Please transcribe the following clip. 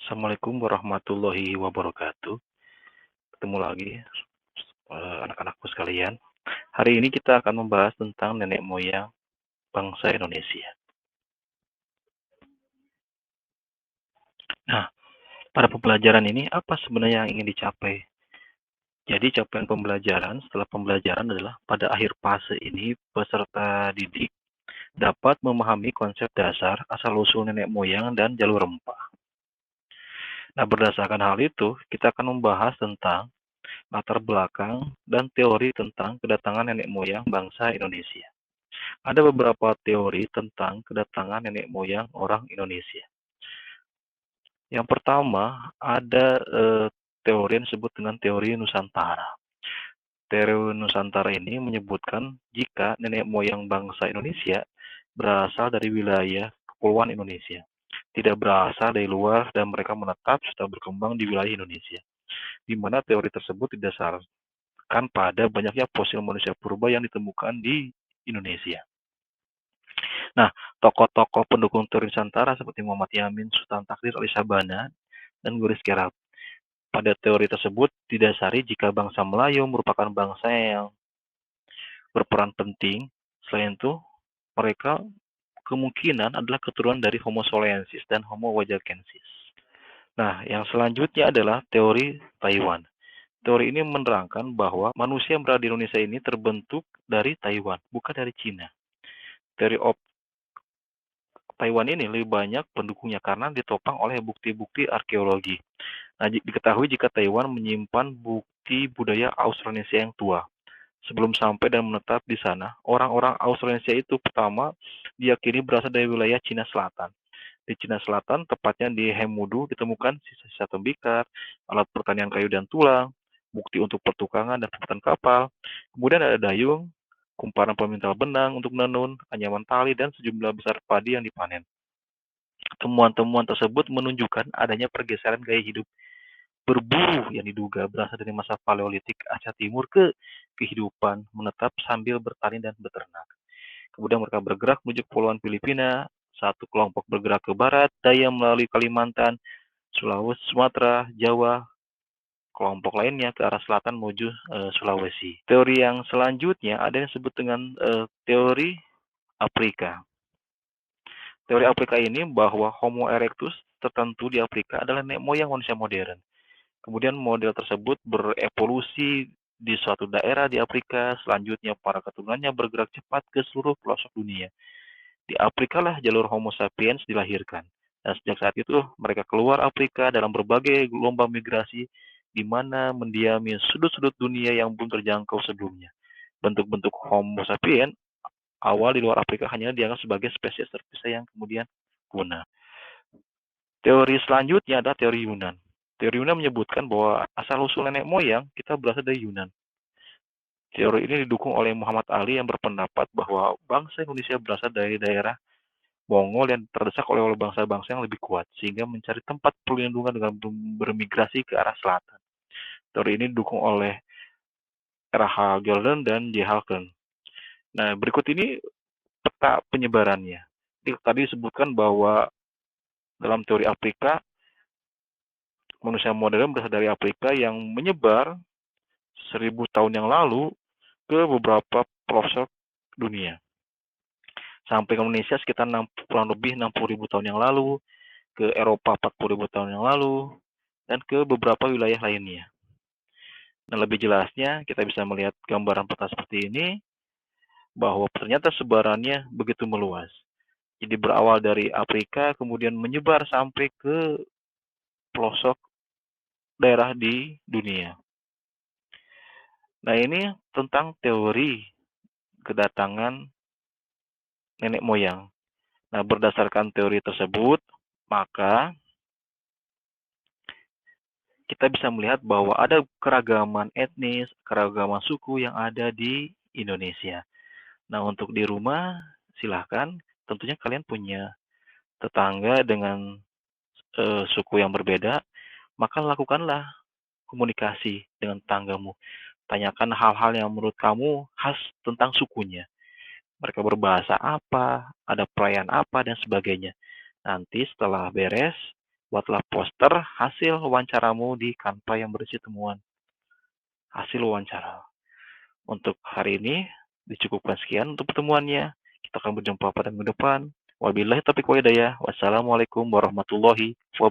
Assalamualaikum warahmatullahi wabarakatuh. Ketemu lagi, anak-anakku sekalian. Hari ini kita akan membahas tentang nenek moyang bangsa Indonesia. Nah, pada pembelajaran ini apa sebenarnya yang ingin dicapai? Jadi capaian pembelajaran setelah pembelajaran adalah pada akhir fase ini peserta didik dapat memahami konsep dasar asal-usul nenek moyang dan jalur rempah. Nah, berdasarkan hal itu, kita akan membahas tentang latar belakang dan teori tentang kedatangan nenek moyang bangsa Indonesia. Ada beberapa teori tentang kedatangan nenek moyang orang Indonesia. Yang pertama, ada teori yang disebut dengan teori Nusantara. Teori Nusantara ini menyebutkan jika nenek moyang bangsa Indonesia berasal dari wilayah kepulauan Indonesia, tidak berasal dari luar dan mereka menetap serta berkembang di wilayah Indonesia, di mana teori tersebut didasarkan pada banyaknya fosil manusia purba yang ditemukan di Indonesia. Nah, tokoh-tokoh pendukung teori Nusantara seperti Muhammad Yamin, Sultan Takdir, Ali Sabana, dan Guris Kerap. Pada teori tersebut didasari jika bangsa Melayu merupakan bangsa yang berperan penting. Selain itu, mereka kemungkinan adalah keturunan dari Homo solensis dan Homo wajakensis. Nah, yang selanjutnya adalah teori Taiwan. Teori ini menerangkan bahwa manusia yang berada di Indonesia ini terbentuk dari Taiwan, bukan dari Cina. Teori Taiwan ini lebih banyak pendukungnya karena ditopang oleh bukti-bukti arkeologi. Nah, diketahui jika Taiwan menyimpan bukti budaya Austronesia yang tua. Sebelum sampai dan menetap di sana, orang-orang Austronesia itu pertama diyakini berasal dari wilayah Cina Selatan. Di Cina Selatan, tepatnya di Hemudu, ditemukan sisa-sisa tembikar, alat pertanian kayu dan tulang, bukti untuk pertukangan dan pembuatan kapal. Kemudian ada dayung, kumparan pemintal benang untuk menenun, anyaman tali, dan sejumlah besar padi yang dipanen. Temuan-temuan tersebut menunjukkan adanya pergeseran gaya hidup berburu yang diduga berasal dari masa Paleolitik Asia Timur ke kehidupan menetap sambil bertani dan beternak. Kemudian mereka bergerak menuju Kepulauan Filipina, satu kelompok bergerak ke barat, daya melalui Kalimantan, Sulawesi, Sumatera, Jawa, kelompok lainnya ke arah selatan menuju Sulawesi. Teori yang selanjutnya ada yang disebut dengan teori Afrika. Teori Afrika ini bahwa Homo erectus tertentu di Afrika adalah nenek moyang manusia modern. Kemudian model tersebut berevolusi di suatu daerah di Afrika, selanjutnya para keturunannya bergerak cepat ke seluruh pelosok dunia. Di Afrika lah jalur Homo sapiens dilahirkan. Dan sejak saat itu mereka keluar Afrika dalam berbagai gelombang migrasi di mana mendiami sudut-sudut dunia yang belum terjangkau sebelumnya. Bentuk-bentuk Homo sapiens awal di luar Afrika hanya dianggap sebagai spesies terpisah yang kemudian punah. Teori selanjutnya adalah teori Yunan. Teori Yunan menyebutkan bahwa asal-usul nenek moyang kita berasal dari Yunan. Teori ini didukung oleh Muhammad Ali yang berpendapat bahwa bangsa Indonesia berasal dari daerah Mongol yang terdesak oleh bangsa-bangsa yang lebih kuat, sehingga mencari tempat perlindungan dengan bermigrasi ke arah selatan. Teori ini didukung oleh R.H. Jordan dan J. Halken. Nah, berikut ini peta penyebarannya. Jadi, tadi disebutkan bahwa dalam teori Afrika, manusia modern berasal dari Afrika yang menyebar 1.000 tahun yang lalu ke beberapa pelosok dunia. Sampai ke Indonesia sekitar kurang lebih 60.000 tahun yang lalu, ke Eropa 40.000 tahun yang lalu, dan ke beberapa wilayah lainnya. Dan lebih jelasnya, kita bisa melihat gambaran peta seperti ini, bahwa ternyata sebarannya begitu meluas. Jadi berawal dari Afrika, kemudian menyebar sampai ke pelosok daerah di dunia. Nah, ini tentang teori kedatangan nenek moyang. Nah, berdasarkan teori tersebut, maka kita bisa melihat bahwa ada keragaman etnis, keragaman suku yang ada di Indonesia. Nah, untuk di rumah, silahkan. Tentunya kalian punya tetangga dengan suku yang berbeda, maka lakukanlah komunikasi dengan tetanggamu. Tanyakan hal-hal yang menurut kamu khas tentang sukunya. Mereka berbahasa apa, ada perayaan apa, dan sebagainya. Nanti setelah beres, Buatlah poster hasil wawancaramu di Canva yang berisi temuan hasil wawancara. Untuk hari ini dicukupkan sekian untuk pertemuannya. Kita akan berjumpa pada minggu depan. Wabillahi taufiq wal hidayah. Wassalamualaikum warahmatullahi wabarakatuh.